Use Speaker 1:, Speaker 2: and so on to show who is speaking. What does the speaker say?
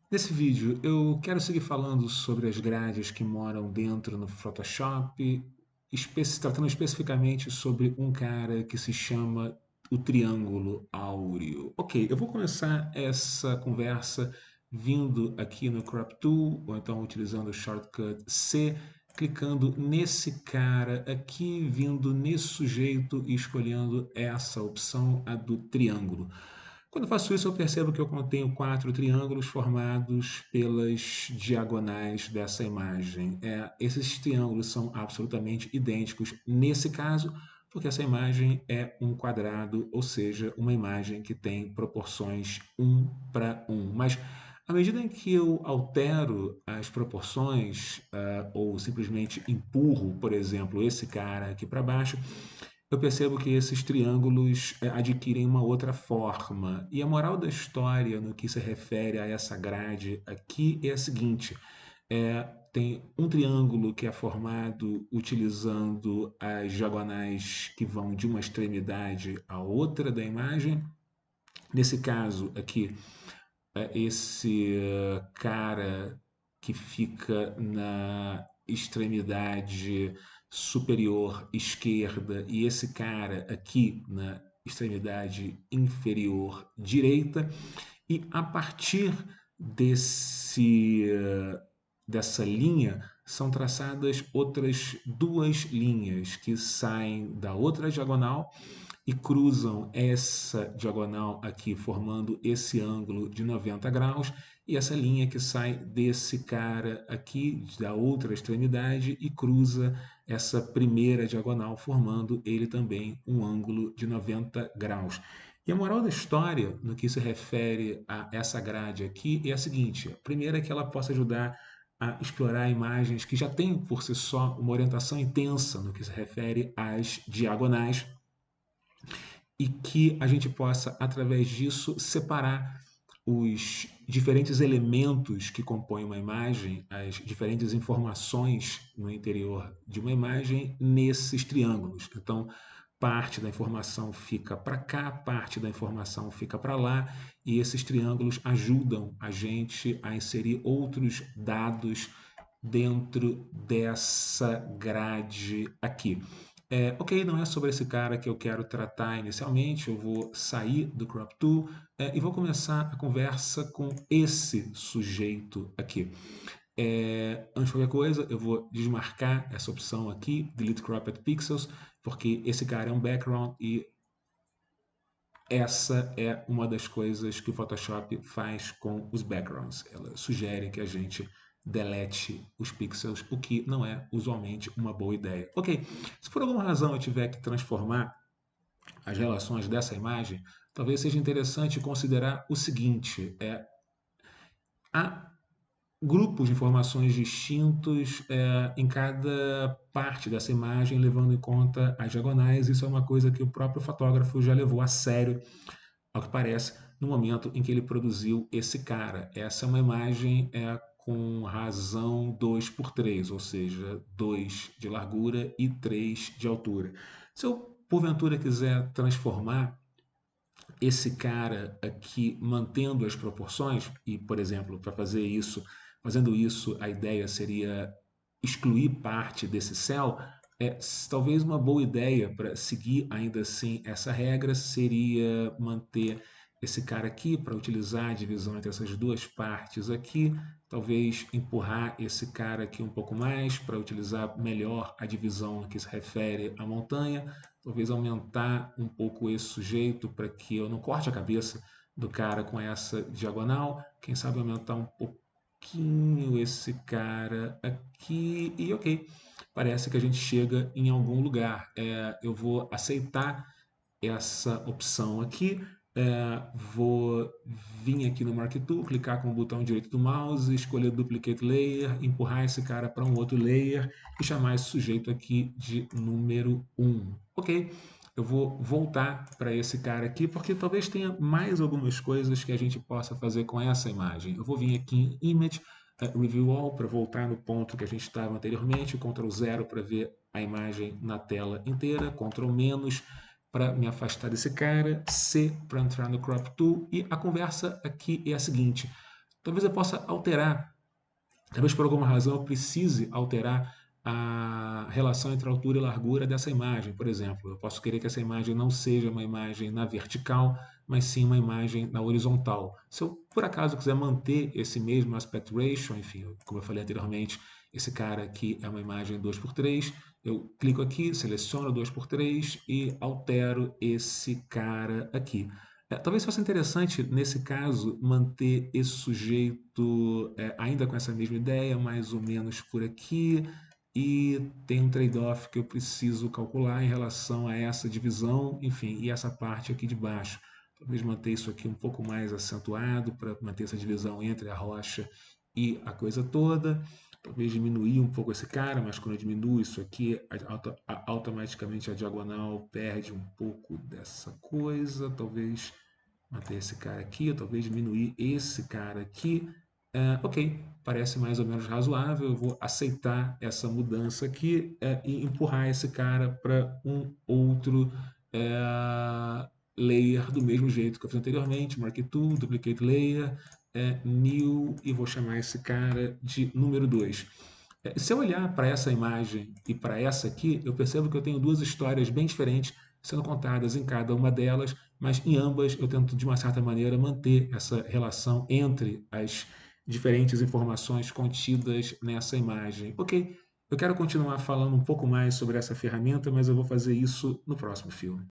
Speaker 1: Nesse vídeo eu quero seguir falando sobre as grades que moram dentro no Photoshop, tratando especificamente sobre um cara que se chama o Triângulo Áureo. Ok, eu vou começar essa conversa vindo aqui no Crop Tool, ou então utilizando o shortcut C, clicando nesse cara aqui, vindo nesse sujeito e escolhendo essa opção, a do triângulo. Quando eu faço isso, eu percebo que eu contenho quatro triângulos formados pelas diagonais dessa imagem. Esses triângulos são absolutamente idênticos nesse caso, porque essa imagem é um quadrado, ou seja, uma imagem que tem proporções 1:1. Mas à medida em que eu altero as proporções, ou simplesmente empurro, por exemplo, esse cara aqui para baixo, eu percebo que esses triângulos adquirem uma outra forma. E a moral da história, no que se refere a essa grade aqui, é a seguinte: tem um triângulo que é formado utilizando as diagonais que vão de uma extremidade à outra da imagem. Nesse caso aqui, esse cara que fica na extremidade superior esquerda e esse cara aqui na extremidade inferior direita, e a partir desse dessa linha são traçadas outras duas linhas que saem da outra diagonal e cruzam essa diagonal aqui, formando esse ângulo de 90 graus, e essa linha que sai desse cara aqui, da outra extremidade, e cruza essa primeira diagonal, formando ele também um ângulo de 90 graus. E a moral da história, no que se refere a essa grade aqui, é a seguinte: a primeira é que ela possa ajudar a explorar imagens que já têm por si só uma orientação intensa no que se refere às diagonais, e que a gente possa, através disso, separar os diferentes elementos que compõem uma imagem, as diferentes informações no interior de uma imagem, nesses triângulos. Então, parte da informação fica para cá, parte da informação fica para lá, e esses triângulos ajudam a gente a inserir outros dados dentro dessa grade aqui. Ok, não é sobre esse cara que eu quero tratar inicialmente, eu vou sair do Crop Tool e vou começar a conversa com esse sujeito aqui. Antes de qualquer coisa, eu vou desmarcar essa opção aqui, Delete Cropped Pixels, porque esse cara é um background e essa é uma das coisas que o Photoshop faz com os backgrounds. Ela sugere que a gente delete os pixels, o que não é usualmente uma boa ideia. Ok, se por alguma razão eu tiver que transformar as relações dessa imagem, talvez seja interessante considerar o seguinte: há grupos de informações distintos em cada parte dessa imagem, levando em conta as diagonais. Isso é uma coisa que o próprio fotógrafo já levou a sério, ao que parece, no momento em que ele produziu esse cara. Essa é uma imagem com razão 2 por 3, ou seja, 2 de largura e 3 de altura. Se eu, porventura, quiser transformar esse cara aqui mantendo as proporções, e, por exemplo, para fazer isso, fazendo isso, a ideia seria excluir parte desse céu. Talvez uma boa ideia para seguir ainda assim essa regra seria manter esse cara aqui para utilizar a divisão entre essas duas partes aqui, talvez empurrar esse cara aqui um pouco mais para utilizar melhor a divisão que se refere à montanha, talvez aumentar um pouco esse sujeito para que eu não corte a cabeça do cara com essa diagonal, quem sabe aumentar um pouquinho esse cara aqui e ok, parece que a gente chega em algum lugar. Eu vou aceitar essa opção aqui. Vou vir aqui no Mark Tool, clicar com o botão direito do mouse, escolher Duplicate Layer, empurrar esse cara para um outro layer e chamar esse sujeito aqui de número 1. Ok, eu vou voltar para esse cara aqui, porque talvez tenha mais algumas coisas que a gente possa fazer com essa imagem. Eu vou vir aqui em Image, Review All, para voltar no ponto que a gente estava anteriormente, Ctrl 0 para ver a imagem na tela inteira, Ctrl- para me afastar desse cara, C para entrar no Crop Tool, e a conversa aqui é a seguinte: talvez eu possa alterar. Talvez por alguma razão eu precise alterar a relação entre altura e largura dessa imagem. Por exemplo, eu posso querer que essa imagem não seja uma imagem na vertical, mas sim uma imagem na horizontal. Se eu, por acaso, quiser manter esse mesmo aspect ratio, enfim, como eu falei anteriormente, esse cara aqui é uma imagem 2:3, eu clico aqui, seleciono 2:3 e altero esse cara aqui. Talvez fosse interessante, nesse caso, manter esse sujeito ainda com essa mesma ideia, mais ou menos por aqui, e tem um trade-off que eu preciso calcular em relação a essa divisão, enfim, e essa parte aqui de baixo. Talvez manter isso aqui um pouco mais acentuado para manter essa divisão entre a rocha e a coisa toda. Talvez diminuir um pouco esse cara, mas quando eu diminuo isso aqui, automaticamente a diagonal perde um pouco dessa coisa. Talvez manter esse cara aqui, ou talvez diminuir esse cara aqui. Ok, parece mais ou menos razoável. Eu vou aceitar essa mudança aqui e empurrar esse cara para um outro layer do mesmo jeito que eu fiz anteriormente. Mark Tool, Duplicate Layer, New, e vou chamar esse cara de número 2. Se eu olhar para essa imagem e para essa aqui, eu percebo que eu tenho duas histórias bem diferentes sendo contadas em cada uma delas, mas em ambas eu tento, de uma certa maneira, manter essa relação entre as diferentes informações contidas nessa imagem. Ok, eu quero continuar falando um pouco mais sobre essa ferramenta, mas eu vou fazer isso no próximo filme.